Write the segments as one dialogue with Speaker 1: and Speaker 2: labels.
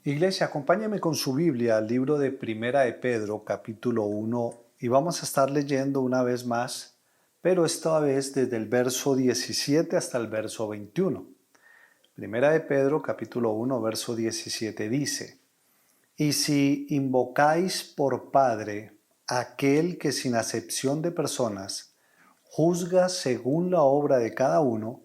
Speaker 1: Iglesia, acompáñeme con su Biblia al libro de Primera de Pedro, capítulo 1, y vamos a estar leyendo una vez más, pero esta vez desde el verso 17 hasta el verso 21. Primera de Pedro, capítulo 1, verso 17 dice: Y si invocáis por Padre a aquel que sin acepción de personas juzga según la obra de cada uno,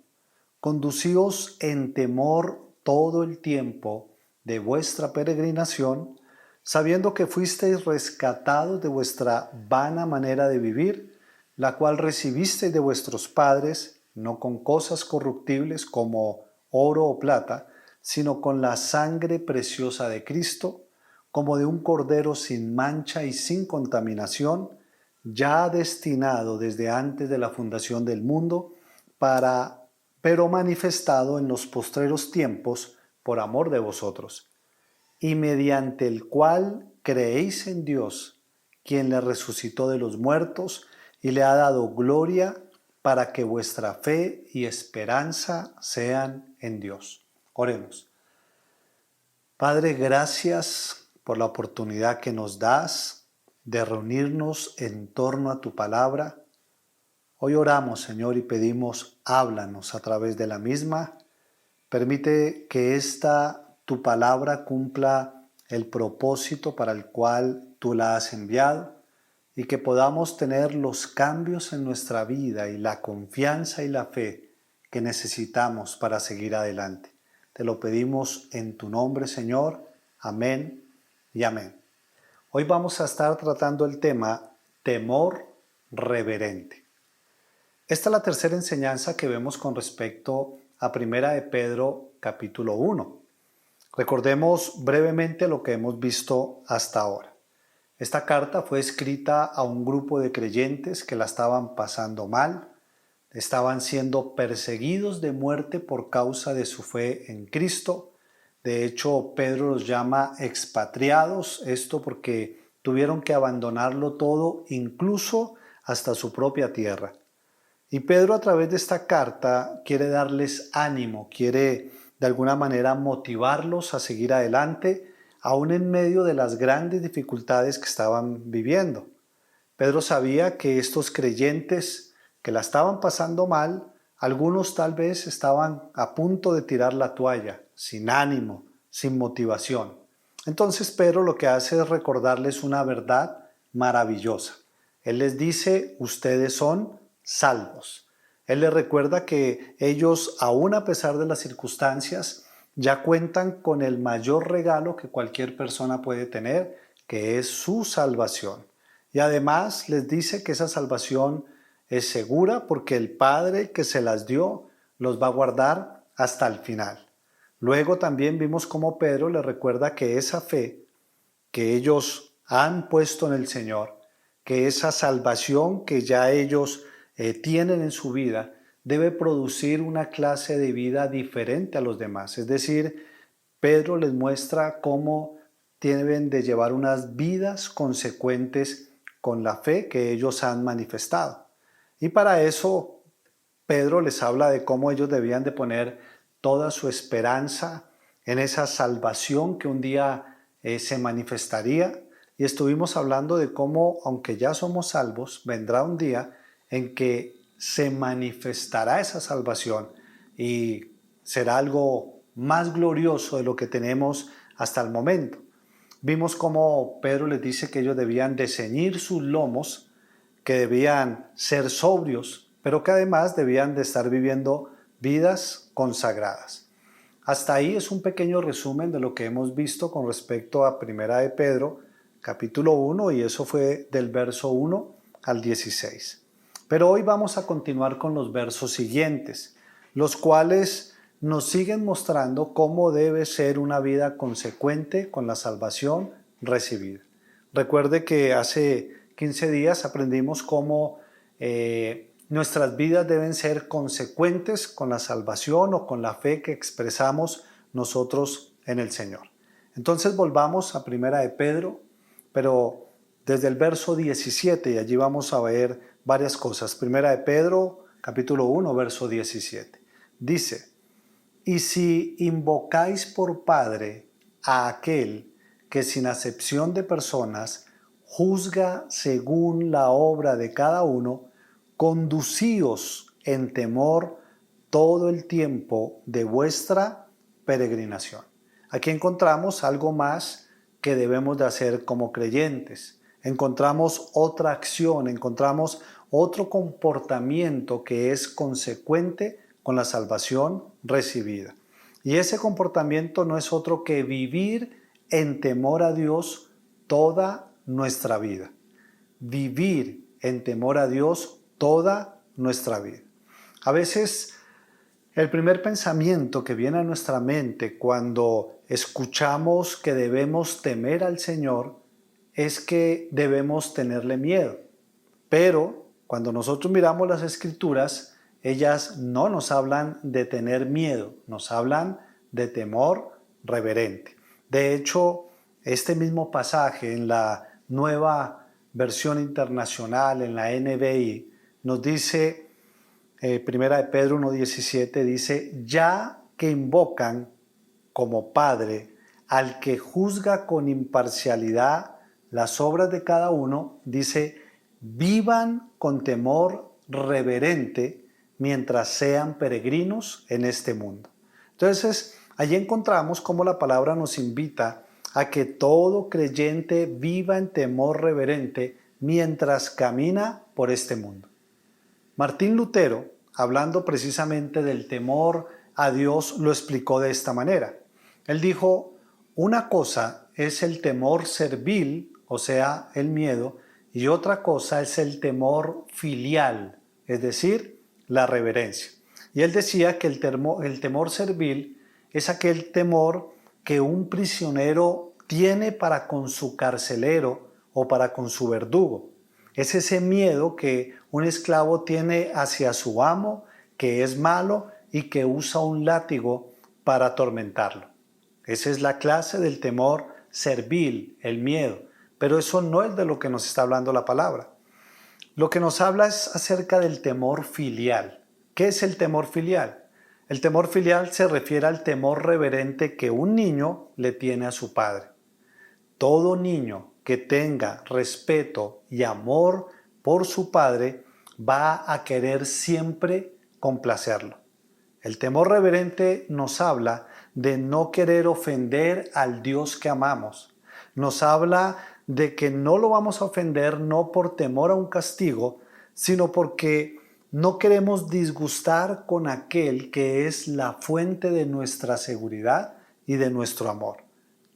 Speaker 1: conducíos en temor todo el tiempo de vuestra peregrinación, sabiendo que fuisteis rescatados de vuestra vana manera de vivir, la cual recibisteis de vuestros padres, no con cosas corruptibles como oro o plata, sino con la sangre preciosa de Cristo, como de un cordero sin mancha y sin contaminación, ya destinado desde antes de la fundación del mundo, pero manifestado en los postreros tiempos por amor de vosotros, y mediante el cual creéis en Dios, quien le resucitó de los muertos y le ha dado gloria, para que vuestra fe y esperanza sean en Dios. Oremos. Padre, gracias por la oportunidad que nos das de reunirnos en torno a tu palabra. Hoy oramos, Señor, y pedimos, háblanos a través de la misma. Permite que tu palabra cumpla el propósito para el cual tú la has enviado y que podamos tener los cambios en nuestra vida y la confianza y la fe que necesitamos para seguir adelante. Te lo pedimos en tu nombre, Señor. Amén y amén. Hoy vamos a estar tratando el tema temor reverente. Esta es la tercera enseñanza que vemos con respecto a Primera de Pedro, capítulo 1. Recordemos brevemente lo que hemos visto hasta ahora. Esta carta fue escrita a un grupo de creyentes que la estaban pasando mal, estaban siendo perseguidos de muerte por causa de su fe en Cristo. De hecho, Pedro los llama expatriados, esto porque tuvieron que abandonarlo todo, incluso hasta su propia tierra. Y Pedro, a través de esta carta, quiere darles ánimo, quiere de alguna manera motivarlos a seguir adelante, aún en medio de las grandes dificultades que estaban viviendo. Pedro sabía que estos creyentes que la estaban pasando mal, algunos tal vez estaban a punto de tirar la toalla, sin ánimo, sin motivación. Entonces Pedro lo que hace es recordarles una verdad maravillosa. Él les dice: ustedes son salvos. Él les recuerda que ellos, aún a pesar de las circunstancias, ya cuentan con el mayor regalo que cualquier persona puede tener, que es su salvación. Y además les dice que esa salvación es segura porque el Padre que se las dio los va a guardar hasta el final. Luego también vimos cómo Pedro les recuerda que esa fe que ellos han puesto en el Señor, que esa salvación que ya ellos tienen en su vida, debe producir una clase de vida diferente a los demás. Es decir, Pedro les muestra cómo deben de llevar unas vidas consecuentes con la fe que ellos han manifestado. Y para eso Pedro les habla de cómo ellos debían de poner toda su esperanza en esa salvación que un día se manifestaría. Y estuvimos hablando de cómo, aunque ya somos salvos, vendrá un día en que se manifestará esa salvación y será algo más glorioso de lo que tenemos hasta el momento. Vimos cómo Pedro les dice que ellos debían de ceñir sus lomos, que debían ser sobrios, pero que además debían de estar viviendo vidas consagradas. Hasta ahí es un pequeño resumen de lo que hemos visto con respecto a Primera de Pedro, capítulo 1, y eso fue del verso 1 al 16. Pero hoy vamos a continuar con los versos siguientes, los cuales nos siguen mostrando cómo debe ser una vida consecuente con la salvación recibida. Recuerde que hace 15 días aprendimos cómo nuestras vidas deben ser consecuentes con la salvación o con la fe que expresamos nosotros en el Señor. Entonces volvamos a Primera de Pedro, pero desde el verso 17, y allí vamos a ver varias cosas. Primera de Pedro, capítulo 1, verso 17. Dice: y si invocáis por Padre a aquel que sin acepción de personas juzga según la obra de cada uno, conducíos en temor todo el tiempo de vuestra peregrinación. Aquí encontramos algo más que debemos de hacer como creyentes. Encontramos otra acción, encontramos otro comportamiento que es consecuente con la salvación recibida. Y ese comportamiento no es otro que vivir en temor a Dios toda nuestra vida. Vivir en temor a Dios toda nuestra vida. A veces el primer pensamiento que viene a nuestra mente cuando escuchamos que debemos temer al Señor es que debemos tenerle miedo. Pero cuando nosotros miramos las Escrituras, ellas no nos hablan de tener miedo, nos hablan de temor reverente. De hecho, este mismo pasaje en la Nueva Versión Internacional, en la NBI, nos dice, Primera de Pedro 1:17, dice, ya que invocan como Padre al que juzga con imparcialidad las obras de cada uno, dice, vivan con temor reverente mientras sean peregrinos en este mundo. Entonces, allí encontramos cómo la palabra nos invita a que todo creyente viva en temor reverente mientras camina por este mundo. Martín Lutero, hablando precisamente del temor a Dios, lo explicó de esta manera. Él dijo, una cosa es el temor servil, o sea, el miedo, y otra cosa es el temor filial, es decir, la reverencia. Y él decía que el temor servil es aquel temor que un prisionero tiene para con su carcelero o para con su verdugo. Es ese miedo que un esclavo tiene hacia su amo, que es malo y que usa un látigo para atormentarlo. Esa es la clase del temor servil, el miedo. Pero eso no es de lo que nos está hablando la palabra. Lo que nos habla es acerca del temor filial. ¿Qué es el temor filial? El temor filial se refiere al temor reverente que un niño le tiene a su padre. Todo niño que tenga respeto y amor por su padre va a querer siempre complacerlo. El temor reverente nos habla de no querer ofender al Dios que amamos. Nos habla de que no lo vamos a ofender no por temor a un castigo, sino porque no queremos disgustar con aquel que es la fuente de nuestra seguridad y de nuestro amor.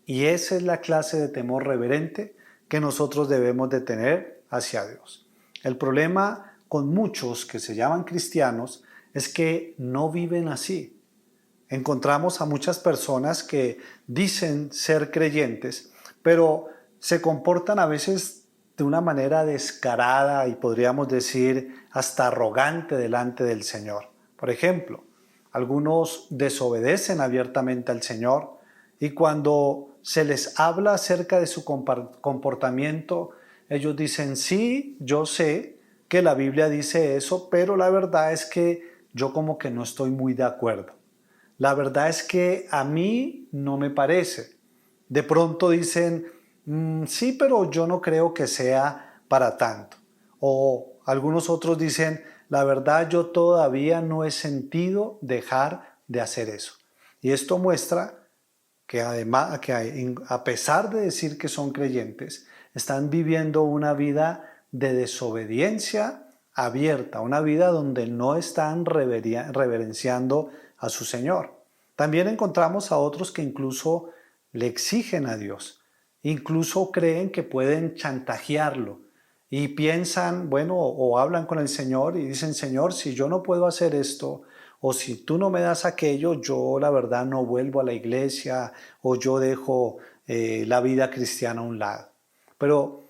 Speaker 1: Y esa es la clase de temor reverente que nosotros debemos de tener hacia Dios. El problema con muchos que se llaman cristianos es que no viven así. Encontramos a muchas personas que dicen ser creyentes, pero se comportan a veces de una manera descarada y podríamos decir hasta arrogante delante del Señor. Por ejemplo, algunos desobedecen abiertamente al Señor y cuando se les habla acerca de su comportamiento, ellos dicen, sí, yo sé que la Biblia dice eso, pero la verdad es que yo como que no estoy muy de acuerdo. La verdad es que a mí no me parece. De pronto dicen, sí, pero yo no creo que sea para tanto. O algunos otros dicen, la verdad yo todavía no he sentido dejar de hacer eso. Y esto muestra que además, que a pesar de decir que son creyentes, están viviendo una vida de desobediencia abierta, una vida donde no están reverenciando a su Señor. También encontramos a otros que incluso le exigen a Dios, incluso creen que pueden chantajearlo y piensan, bueno, o hablan con el Señor y dicen, Señor, si yo no puedo hacer esto, o si tú no me das aquello, yo la verdad no vuelvo a la iglesia o yo dejo la vida cristiana a un lado. Pero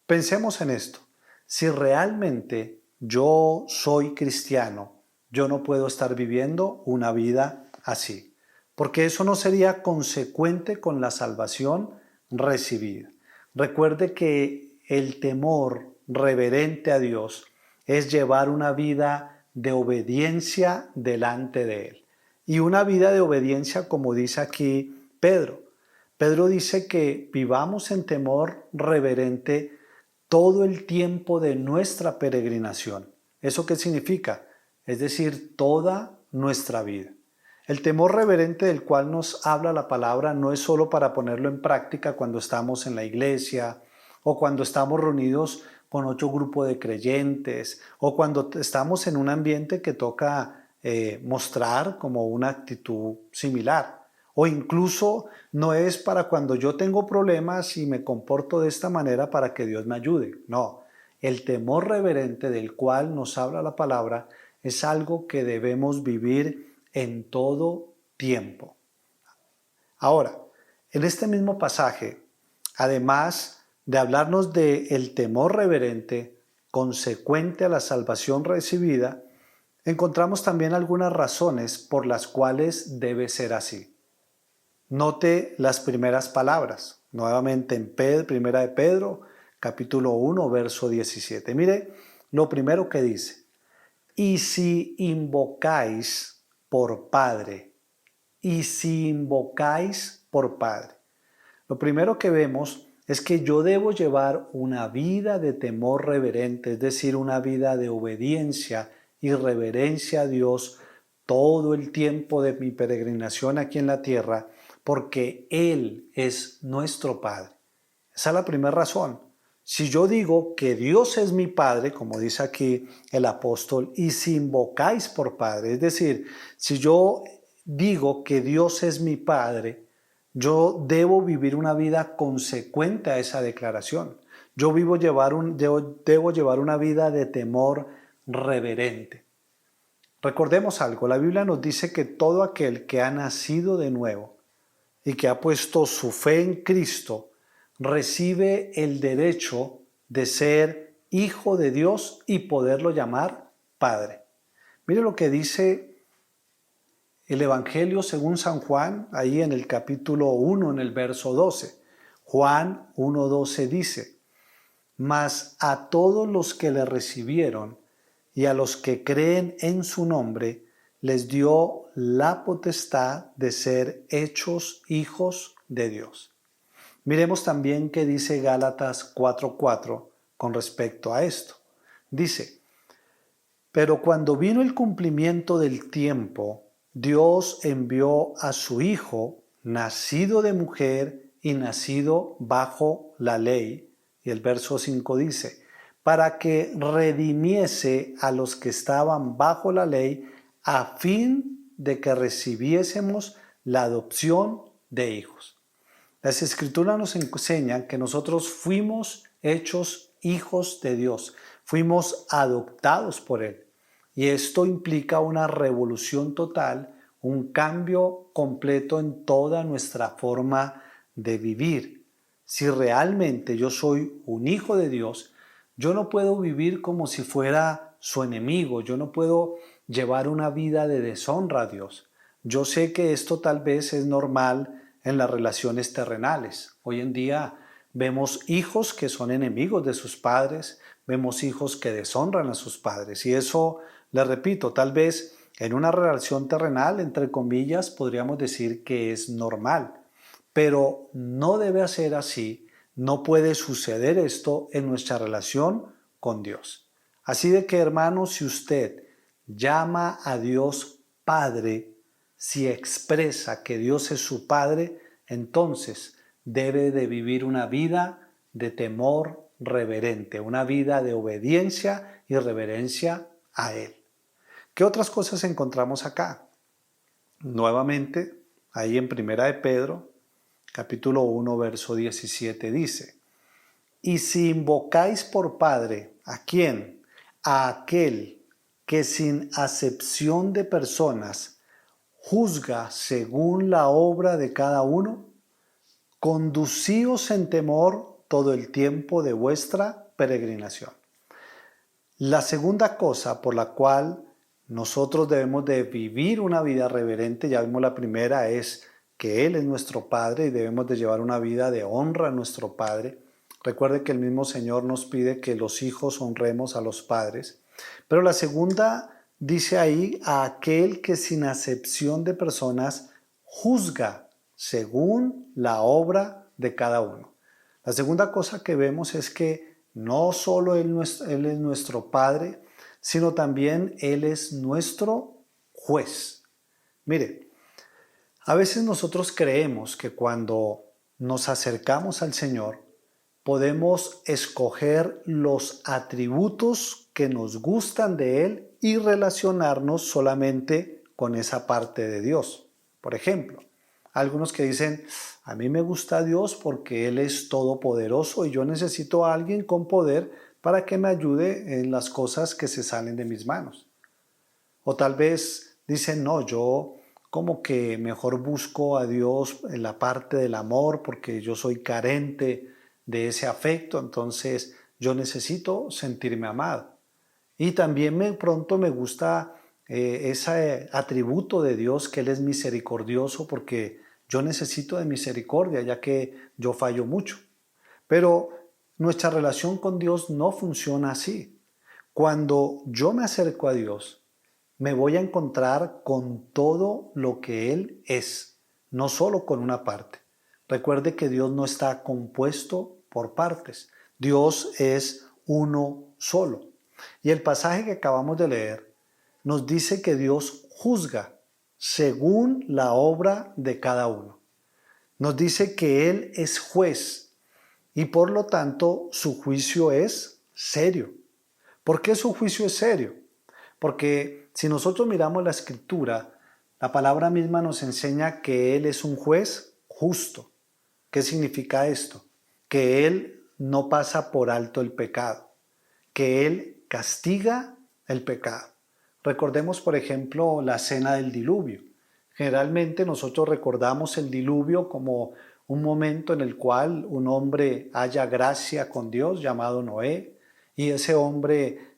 Speaker 1: pensemos en esto. Si realmente yo soy cristiano, yo no puedo estar viviendo una vida así, porque eso no sería consecuente con la salvación recibida. Recuerde que el temor reverente a Dios es llevar una vida de obediencia delante de Él. Y una vida de obediencia, como dice aquí Pedro. Pedro dice que vivamos en temor reverente todo el tiempo de nuestra peregrinación. ¿Eso qué significa? Es decir, toda nuestra vida. El temor reverente del cual nos habla la palabra no es solo para ponerlo en práctica cuando estamos en la iglesia o cuando estamos reunidos con otro grupo de creyentes o cuando estamos en un ambiente que toca mostrar como una actitud similar. O incluso no es para cuando yo tengo problemas y me comporto de esta manera para que Dios me ayude. No, el temor reverente del cual nos habla la palabra es algo que debemos vivir en todo tiempo. Ahora, en este mismo pasaje, además de hablarnos del temor reverente consecuente a la salvación recibida, encontramos también algunas razones por las cuales debe ser así. Note las primeras palabras, nuevamente en Primera de Pedro, capítulo 1, verso 17. Mire lo primero que dice: y si invocáis por Padre, y si invocáis por Padre. Lo primero que vemos es que yo debo llevar una vida de temor reverente, es decir, una vida de obediencia y reverencia a Dios todo el tiempo de mi peregrinación aquí en la tierra, porque Él es nuestro Padre. Esa es la primera razón. Si yo digo que Dios es mi Padre, como dice aquí el apóstol, y si invocáis por Padre, es decir, si yo digo que Dios es mi Padre, yo debo vivir una vida consecuente a esa declaración. Yo debo llevar una vida de temor reverente. Recordemos algo, la Biblia nos dice que todo aquel que ha nacido de nuevo y que ha puesto su fe en Cristo, recibe el derecho de ser hijo de Dios y poderlo llamar Padre. Mire lo que dice el Evangelio según San Juan, ahí en el capítulo 1, en el verso 12. Juan 1:12 dice: mas a todos los que le recibieron y a los que creen en su nombre, les dio la potestad de ser hechos hijos de Dios. Miremos también qué dice Gálatas 4:4 con respecto a esto. Dice: pero cuando vino el cumplimiento del tiempo, Dios envió a su Hijo, nacido de mujer y nacido bajo la ley. Y el verso 5 dice: para que redimiese a los que estaban bajo la ley, a fin de que recibiésemos la adopción de hijos. Las Escrituras nos enseñan que nosotros fuimos hechos hijos de Dios, fuimos adoptados por Él. Y esto implica una revolución total, un cambio completo en toda nuestra forma de vivir. Si realmente yo soy un hijo de Dios, yo no puedo vivir como si fuera su enemigo, yo no puedo llevar una vida de deshonra a Dios. Yo sé que esto tal vez es normal en las relaciones terrenales. Hoy en día vemos hijos que son enemigos de sus padres, vemos hijos que deshonran a sus padres. Y eso, les repito, tal vez en una relación terrenal, entre comillas, podríamos decir que es normal. Pero no debe ser así, no puede suceder esto en nuestra relación con Dios. Así de que, hermanos, si usted llama a Dios Padre, si expresa que Dios es su Padre, entonces debe de vivir una vida de temor reverente, una vida de obediencia y reverencia a Él. ¿Qué otras cosas encontramos acá? Nuevamente, ahí en Primera de Pedro, capítulo 1, verso 17 dice: y si invocáis por Padre, ¿a quién? A aquel que sin acepción de personas juzga según la obra de cada uno, conducíos en temor todo el tiempo de vuestra peregrinación. La segunda cosa por la cual nosotros debemos de vivir una vida reverente, ya vimos la primera, es que Él es nuestro Padre y debemos de llevar una vida de honra a nuestro Padre. Recuerde que el mismo Señor nos pide que los hijos honremos a los padres. Pero la segunda dice ahí: a aquel que sin acepción de personas juzga según la obra de cada uno. La segunda cosa que vemos es que no solo Él es nuestro Padre, sino también Él es nuestro juez. Mire, a veces nosotros creemos que cuando nos acercamos al Señor, podemos escoger los atributos que nos gustan de Él y relacionarnos solamente con esa parte de Dios. Por ejemplo, algunos que dicen, a mí me gusta Dios porque Él es todopoderoso y yo necesito a alguien con poder para que me ayude en las cosas que se salen de mis manos. O tal vez dicen, no, yo como que mejor busco a Dios en la parte del amor porque yo soy carente de ese afecto, entonces yo necesito sentirme amado. Y también pronto me gusta ese atributo de Dios que Él es misericordioso porque yo necesito de misericordia ya que yo fallo mucho. Pero nuestra relación con Dios no funciona así. Cuando yo me acerco a Dios, me voy a encontrar con todo lo que Él es, no solo con una parte. Recuerde que Dios no está compuesto por partes. Dios es uno solo. Y el pasaje que acabamos de leer nos dice que Dios juzga según la obra de cada uno. Nos dice que Él es juez y por lo tanto su juicio es serio. ¿Por qué su juicio es serio? Porque si nosotros miramos la escritura, la palabra misma nos enseña que Él es un juez justo. ¿Qué significa esto? Que Él no pasa por alto el pecado, que Él castiga el pecado. Recordemos, por ejemplo, la escena del diluvio. Generalmente nosotros recordamos el diluvio como un momento en el cual un hombre halla gracia con Dios llamado Noé y ese hombre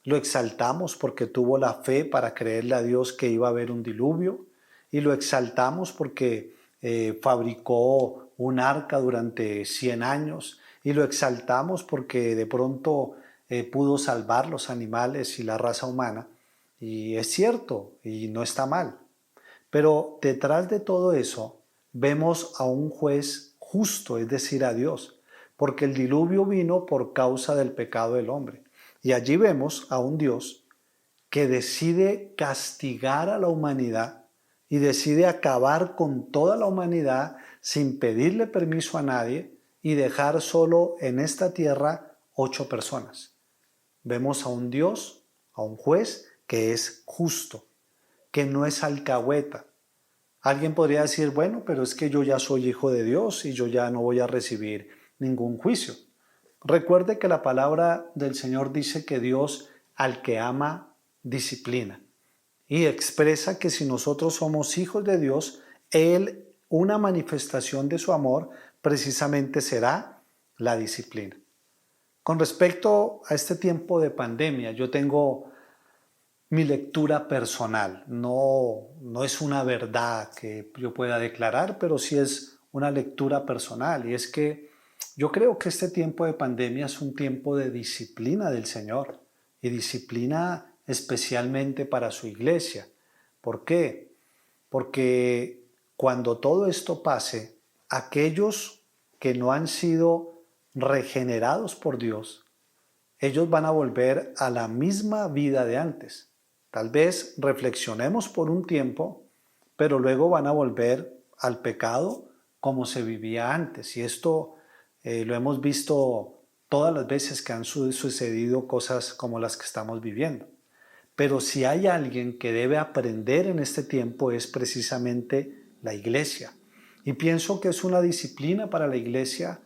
Speaker 1: lo exaltamos porque tuvo la fe para creerle a Dios que iba a haber un diluvio y lo exaltamos porque fabricó un arca durante 100 años y lo exaltamos porque de pronto pudo salvar los animales y la raza humana. Y es cierto, y no está mal. Pero detrás de todo eso vemos a un juez justo, es decir, a Dios, porque el diluvio vino por causa del pecado del hombre. Y allí vemos a un Dios que decide castigar a la humanidad y decide acabar con toda la humanidad sin pedirle permiso a nadie y dejar solo en esta tierra 8 personas. Vemos a un Dios, a un juez que es justo, que no es alcahueta. Alguien podría decir, bueno, pero es que yo ya soy hijo de Dios y yo ya no voy a recibir ningún juicio. Recuerde que la palabra del Señor dice que Dios al que ama disciplina y expresa que si nosotros somos hijos de Dios, Él, una manifestación de su amor, precisamente será la disciplina. Con respecto a este tiempo de pandemia, yo tengo mi lectura personal. No es una verdad que yo pueda declarar, pero sí es una lectura personal. Y es que yo creo que este tiempo de pandemia es un tiempo de disciplina del Señor y disciplina especialmente para su iglesia. ¿Por qué? Porque cuando todo esto pase, aquellos que no han sido regenerados por Dios, ellos van a volver a la misma vida de antes. Tal vez reflexionemos por un tiempo, pero luego van a volver al pecado como se vivía antes. Y esto lo hemos visto todas las veces que han sucedido cosas como las que estamos viviendo. Pero si hay alguien que debe aprender en este tiempo es precisamente la iglesia. Y pienso que es una disciplina para la iglesia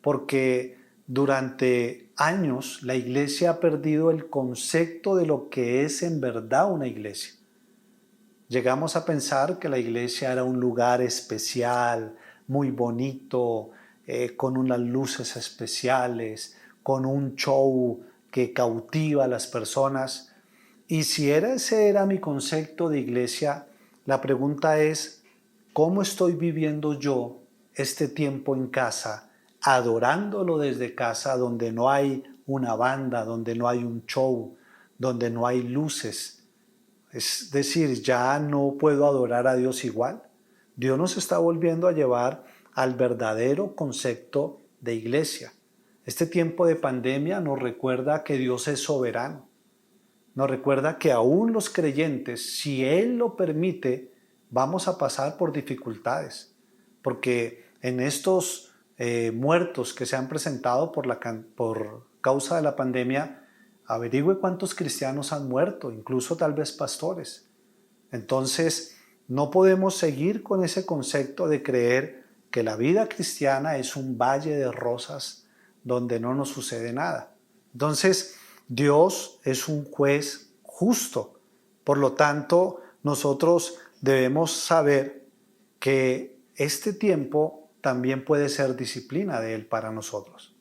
Speaker 1: porque durante años la iglesia ha perdido el concepto de lo que es en verdad una iglesia. Llegamos a pensar que la iglesia era un lugar especial, muy bonito, con unas luces especiales, con un show que cautiva a las personas. Y si ese era mi concepto de iglesia, la pregunta es, ¿cómo estoy viviendo yo este tiempo en casa, adorándolo desde casa, donde no hay una banda, donde no hay un show, donde no hay luces? Es decir, ya no puedo adorar a Dios igual. Dios nos está volviendo a llevar al verdadero concepto de iglesia. Este tiempo de pandemia nos recuerda que Dios es soberano. Nos recuerda que aún los creyentes, si Él lo permite, vamos a pasar por dificultades. Porque en estos muertos que se han presentado por causa de la pandemia, averigüe cuántos cristianos han muerto, incluso tal vez pastores. Entonces, no podemos seguir con ese concepto de creer que la vida cristiana es un valle de rosas donde no nos sucede nada. Entonces, Dios es un juez justo. Por lo tanto, nosotros debemos saber que este tiempo también puede ser disciplina de Él para nosotros.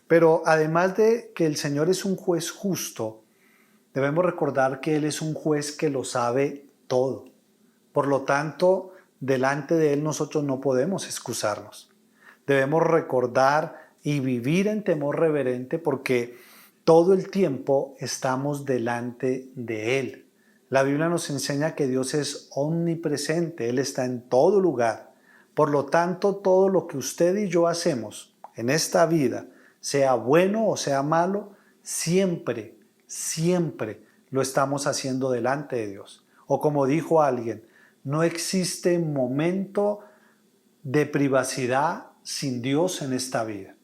Speaker 1: Pero además de que el Señor es un juez justo, debemos recordar que Él es un juez que lo sabe todo. Por lo tanto, delante de Él nosotros no podemos excusarnos. Debemos recordar y vivir en temor reverente porque todo el tiempo estamos delante de Él. La Biblia nos enseña que Dios es omnipresente, Él está en todo lugar. Por lo tanto, todo lo que usted y yo hacemos en esta vida, sea bueno o sea malo, siempre lo estamos haciendo delante de Dios. O como dijo alguien, no existe momento de privacidad sin Dios en esta vida,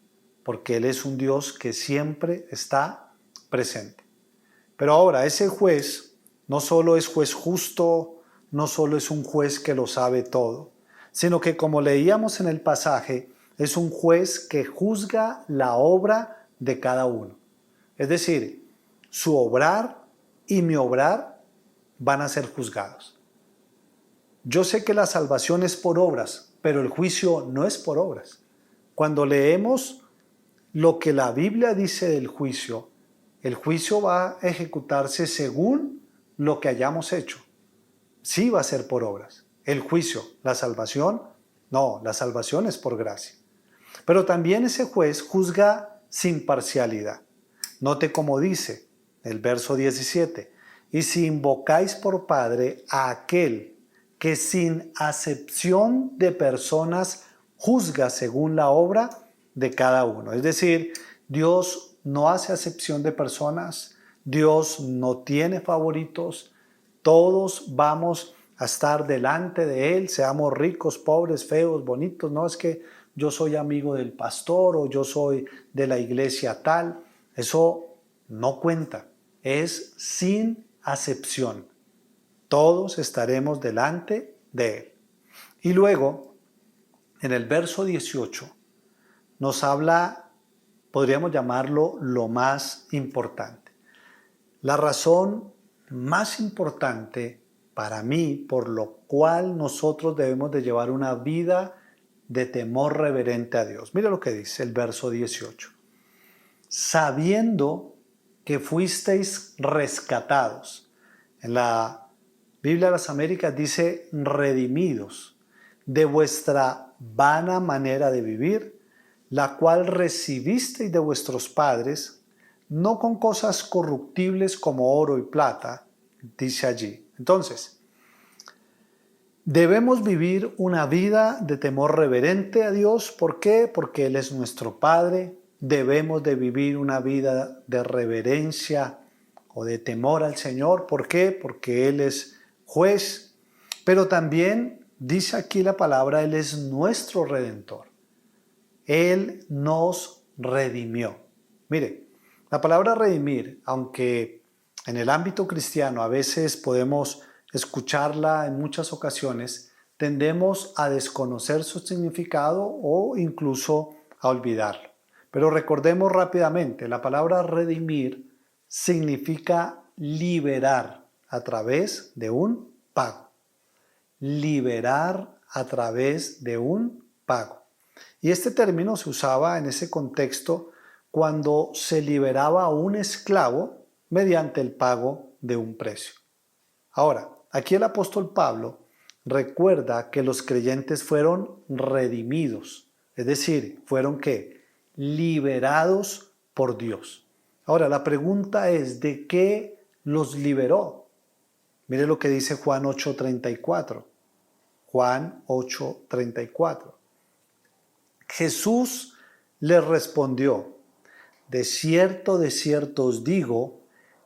Speaker 1: porque Él es un Dios que siempre está presente. Pero ahora, ese juez no solo es juez justo, no solo es un juez que lo sabe todo, sino que, como leíamos en el pasaje, es un juez que juzga la obra de cada uno. Es decir, su obrar y mi obrar van a ser juzgados. Yo sé que la salvación es por obras, pero el juicio no es por obras. Cuando leemos lo que la Biblia dice del juicio, el juicio va a ejecutarse según lo que hayamos hecho. Sí va a ser por obras. El juicio, la salvación, no, la salvación es por gracia. Pero también ese juez juzga sin parcialidad. Note cómo dice el verso 17, y si invocáis por Padre a aquel que sin acepción de personas juzga según la obra de cada uno. Es decir, Dios no hace acepción de personas, Dios no tiene favoritos, todos vamos a estar delante de Él, seamos ricos, pobres, feos, bonitos, no es que yo soy amigo del pastor o yo soy de la iglesia tal, eso no cuenta, es sin acepción. Todos estaremos delante de Él. Y luego, en el verso 18, nos habla, podríamos llamarlo lo más importante. La razón más importante para mí, por lo cual nosotros debemos de llevar una vida de temor reverente a Dios. Mira lo que dice el verso 18. Sabiendo que fuisteis rescatados. En la Biblia de las Américas dice redimidos de vuestra vana manera de vivir, la cual recibisteis de vuestros padres, no con cosas corruptibles como oro y plata, dice allí. Entonces, debemos vivir una vida de temor reverente a Dios. ¿Por qué? Porque Él es nuestro Padre. Debemos de vivir una vida de reverencia o de temor al Señor. ¿Por qué? Porque Él es juez. Pero también dice aquí la palabra, Él es nuestro Redentor. Él nos redimió. Mire, la palabra redimir, aunque en el ámbito cristiano a veces podemos escucharla en muchas ocasiones, tendemos a desconocer su significado o incluso a olvidarlo. Pero recordemos rápidamente, la palabra redimir significa liberar a través de un pago. Liberar a través de un pago. Y este término se usaba en ese contexto cuando se liberaba a un esclavo mediante el pago de un precio. Ahora, aquí el apóstol Pablo recuerda que los creyentes fueron redimidos, es decir, fueron ¿qué? Liberados por Dios. Ahora, la pregunta es, ¿de qué los liberó? Mire lo que dice Juan 8:34. Juan 8:34. Jesús les respondió: de cierto os digo,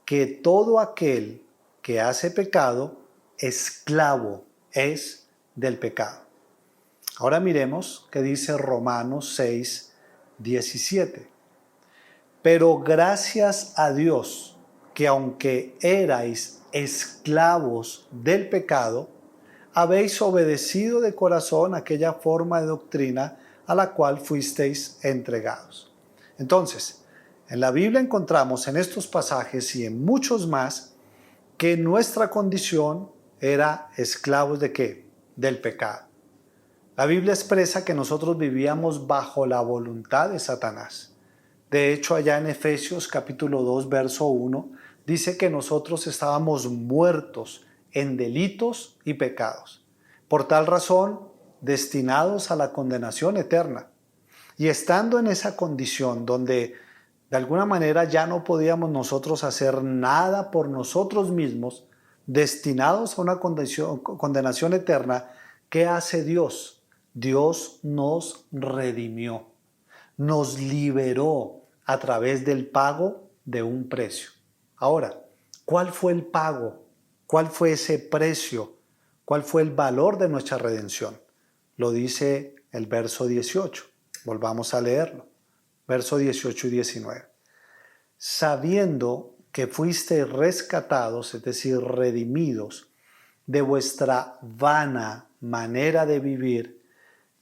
Speaker 1: que todo aquel que hace pecado, esclavo es del pecado. Ahora miremos qué dice Romanos 6:17. Pero gracias a Dios, que aunque erais esclavos del pecado, habéis obedecido de corazón aquella forma de doctrina a la cual fuisteis entregados. Entonces, en la Biblia encontramos en estos pasajes y en muchos más que nuestra condición era esclavos ¿de qué? Del pecado. La Biblia expresa que nosotros vivíamos bajo la voluntad de Satanás. De hecho, allá en Efesios capítulo 2, verso 1, dice que nosotros estábamos muertos en delitos y pecados. Por tal razón, destinados a la condenación eterna. Y estando en esa condición donde de alguna manera ya no podíamos nosotros hacer nada por nosotros mismos, destinados a una condenación eterna, ¿qué hace Dios? Dios nos redimió, nos liberó a través del pago de un precio. Ahora, ¿cuál fue el pago? ¿Cuál fue ese precio? ¿Cuál fue el valor de nuestra redención? Lo dice el verso 18. Volvamos a leerlo. Verso 18 y 19. Sabiendo que fuisteis rescatados, es decir, redimidos, de vuestra vana manera de vivir,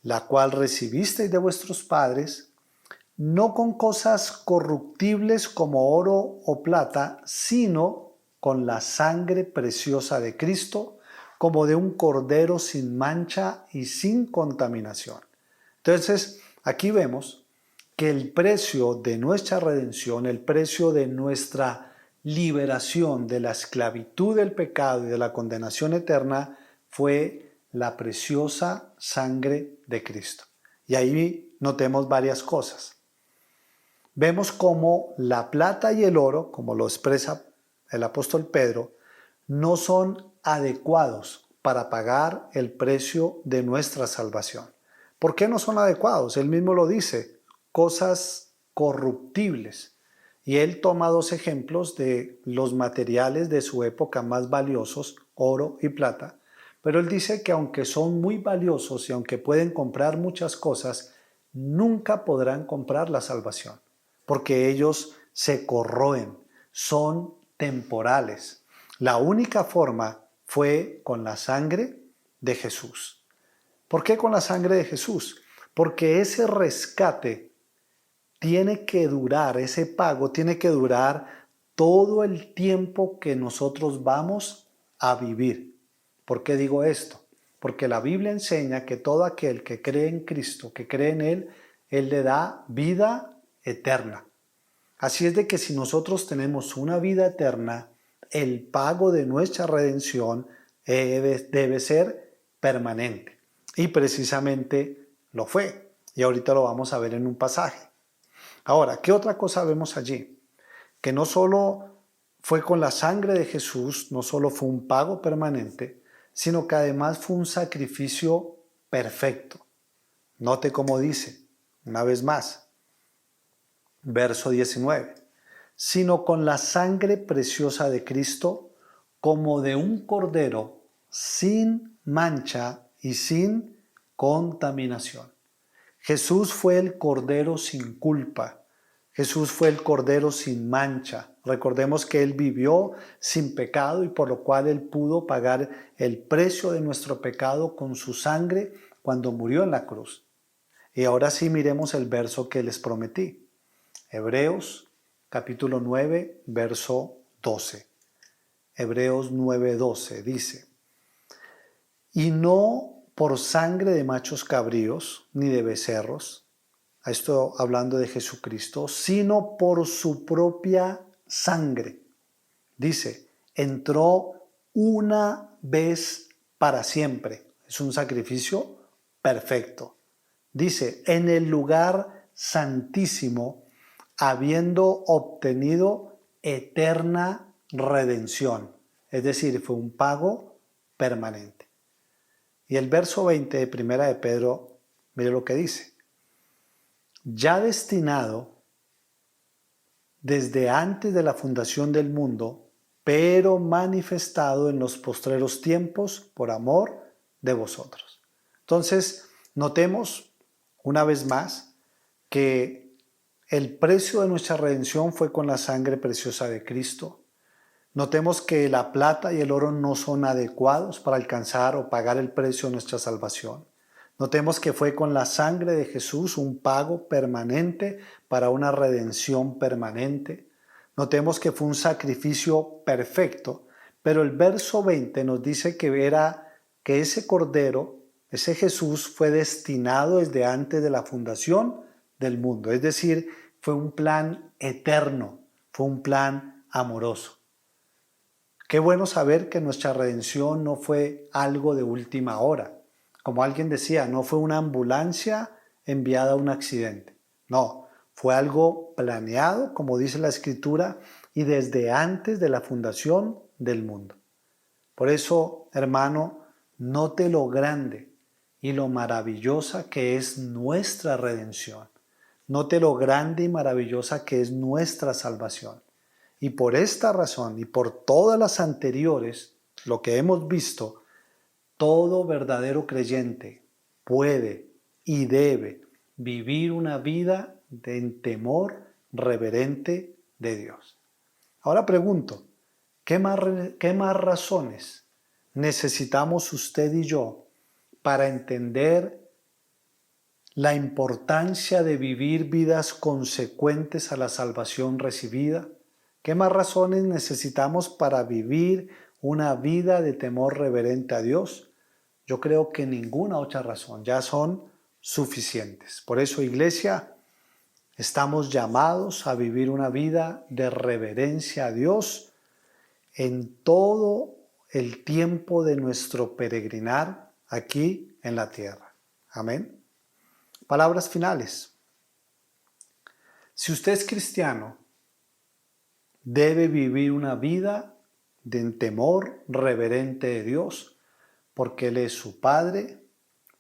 Speaker 1: la cual recibisteis de vuestros padres, no con cosas corruptibles como oro o plata, sino con la sangre preciosa de Cristo, como de un cordero sin mancha y sin contaminación. Entonces, aquí vemos que el precio de nuestra redención, el precio de nuestra liberación de la esclavitud del pecado y de la condenación eterna fue la preciosa sangre de Cristo. Y ahí notemos varias cosas. Vemos cómo la plata y el oro, como lo expresa el apóstol Pedro, no son adecuados para pagar el precio de nuestra salvación. ¿Por qué no son adecuados? Él mismo lo dice, cosas corruptibles. Y él toma dos ejemplos de los materiales de su época más valiosos, oro y plata, pero él dice que aunque son muy valiosos y aunque pueden comprar muchas cosas, nunca podrán comprar la salvación, porque ellos se corroen, son temporales. La única forma fue con la sangre de Jesús. ¿Por qué con la sangre de Jesús? Porque ese rescate tiene que durar, ese pago tiene que durar todo el tiempo que nosotros vamos a vivir. ¿Por qué digo esto? Porque la Biblia enseña que todo aquel que cree en Cristo, que cree en Él le da vida eterna. Así es de que si nosotros tenemos una vida eterna, el pago de nuestra redención debe ser permanente. Y precisamente lo fue. Y ahorita lo vamos a ver en un pasaje. Ahora, ¿qué otra cosa vemos allí? Que no solo fue con la sangre de Jesús, no solo fue un pago permanente, sino que además fue un sacrificio perfecto. Note cómo dice, una vez más, verso 19, sino con la sangre preciosa de Cristo, como de un cordero sin mancha y sin contaminación. Jesús fue el cordero sin culpa. Jesús fue el cordero sin mancha. Recordemos que Él vivió sin pecado y por lo cual Él pudo pagar el precio de nuestro pecado con su sangre cuando murió en la cruz. Y ahora sí miremos el verso que les prometí. Hebreos capítulo 9, verso 12. Hebreos 9:12 dice, y no por sangre de machos cabríos ni de becerros, a esto hablando de Jesucristo, sino por su propia sangre. Dice, entró una vez para siempre. Es un sacrificio perfecto. Dice, en el lugar santísimo, habiendo obtenido eterna redención. Es decir, fue un pago permanente. Y el verso 20 de Primera de Pedro, mire lo que dice. Ya destinado desde antes de la fundación del mundo, pero manifestado en los postreros tiempos por amor de vosotros. Entonces, notemos una vez más que el precio de nuestra redención fue con la sangre preciosa de Cristo. Notemos que la plata y el oro no son adecuados para alcanzar o pagar el precio de nuestra salvación. Notemos que fue con la sangre de Jesús un pago permanente para una redención permanente. Notemos que fue un sacrificio perfecto, pero el verso 20 nos dice que ese Cordero, ese Jesús, fue destinado desde antes de la fundación del mundo. Es decir, fue un plan eterno, fue un plan amoroso. Qué bueno saber que nuestra redención no fue algo de última hora. Como alguien decía, no fue una ambulancia enviada a un accidente. No, fue algo planeado, como dice la Escritura, y desde antes de la fundación del mundo. Por eso, hermano, note lo grande y lo maravillosa que es nuestra redención. Note lo grande y maravillosa que es nuestra salvación. Y por esta razón y por todas las anteriores, lo que hemos visto, todo verdadero creyente puede y debe vivir una vida en temor reverente de Dios. Ahora pregunto, ¿qué más razones necesitamos usted y yo para entender la importancia de vivir vidas consecuentes a la salvación recibida? ¿Qué más razones necesitamos para vivir una vida de temor reverente a Dios? Yo creo que ninguna otra razón, ya son suficientes. Por eso, iglesia, estamos llamados a vivir una vida de reverencia a Dios en todo el tiempo de nuestro peregrinar aquí en la tierra. Amén. Palabras finales. Si usted es cristiano, debe vivir una vida de temor reverente de Dios, porque Él es su Padre,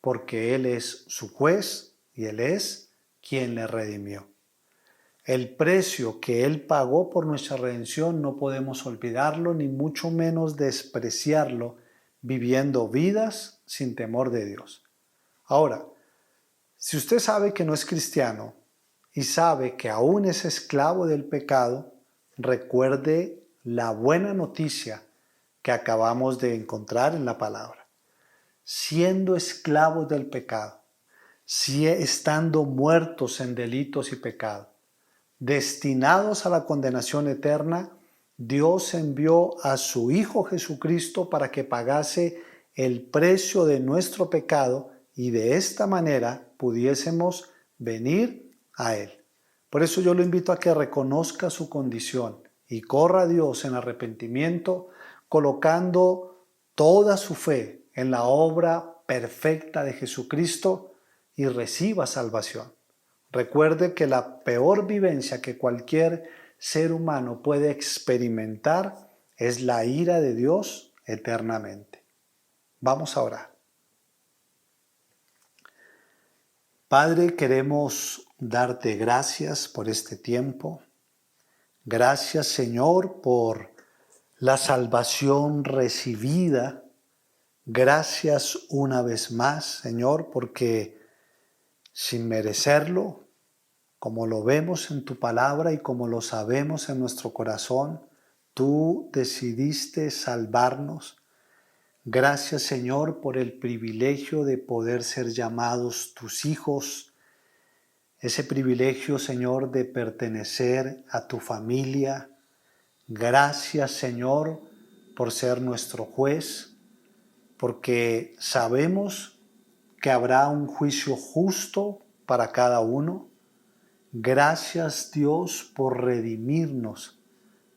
Speaker 1: porque Él es su juez y Él es quien le redimió. El precio que Él pagó por nuestra redención no podemos olvidarlo, ni mucho menos despreciarlo, viviendo vidas sin temor de Dios. Ahora, si usted sabe que no es cristiano y sabe que aún es esclavo del pecado, recuerde la buena noticia que acabamos de encontrar en la palabra. Siendo esclavos del pecado, estando muertos en delitos y pecado, destinados a la condenación eterna, Dios envió a su Hijo Jesucristo para que pagase el precio de nuestro pecado y de esta manera pudiésemos venir a Él. Por eso yo lo invito a que reconozca su condición y corra a Dios en arrepentimiento, colocando toda su fe en la obra perfecta de Jesucristo y reciba salvación. Recuerde que la peor vivencia que cualquier ser humano puede experimentar es la ira de Dios eternamente. Vamos a orar. Padre, queremos darte gracias por este tiempo. Gracias, Señor, por la salvación recibida. Gracias una vez más, Señor, porque sin merecerlo, como lo vemos en tu palabra y como lo sabemos en nuestro corazón, tú decidiste salvarnos. Gracias, Señor, por el privilegio de poder ser llamados tus hijos. Ese privilegio, Señor, de pertenecer a tu familia. Gracias, Señor, por ser nuestro juez, porque sabemos que habrá un juicio justo para cada uno. Gracias, Dios, por redimirnos,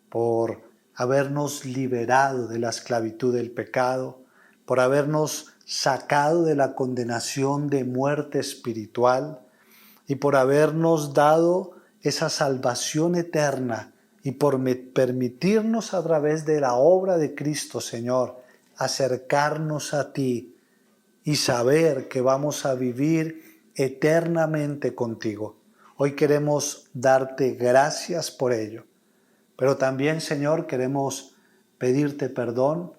Speaker 1: por habernos liberado de la esclavitud del pecado, por habernos sacado de la condenación de muerte espiritual y por habernos dado esa salvación eterna y por permitirnos a través de la obra de Cristo, Señor, acercarnos a ti y saber que vamos a vivir eternamente contigo. Hoy queremos darte gracias por ello, pero también, Señor, queremos pedirte perdón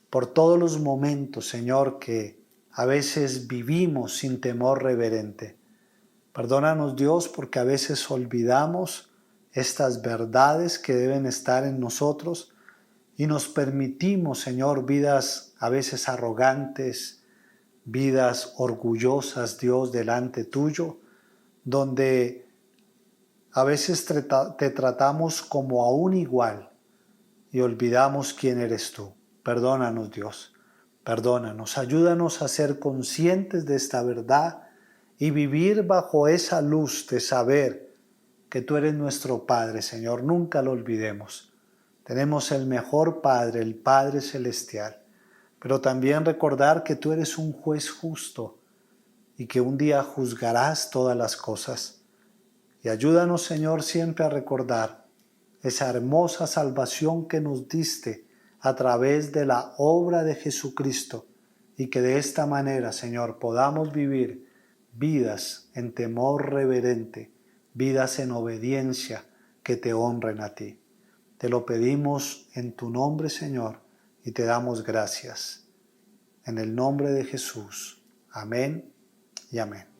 Speaker 1: por todos los momentos, Señor, que a veces vivimos sin temor reverente. Perdónanos, Dios, porque a veces olvidamos estas verdades que deben estar en nosotros y nos permitimos, Señor, vidas a veces arrogantes, vidas orgullosas, Dios, delante tuyo, donde a veces te tratamos como a un igual y olvidamos quién eres tú. Perdónanos, Dios, perdónanos, ayúdanos a ser conscientes de esta verdad y vivir bajo esa luz de saber que tú eres nuestro Padre, Señor. Nunca lo olvidemos. Tenemos el mejor Padre, el Padre Celestial, pero también recordar que tú eres un juez justo y que un día juzgarás todas las cosas. Y ayúdanos, Señor, siempre a recordar esa hermosa salvación que nos diste a través de la obra de Jesucristo y que de esta manera, Señor, podamos vivir vidas en temor reverente, vidas en obediencia que te honren a ti. Te lo pedimos en tu nombre, Señor, y te damos gracias. En el nombre de Jesús. Amén y amén.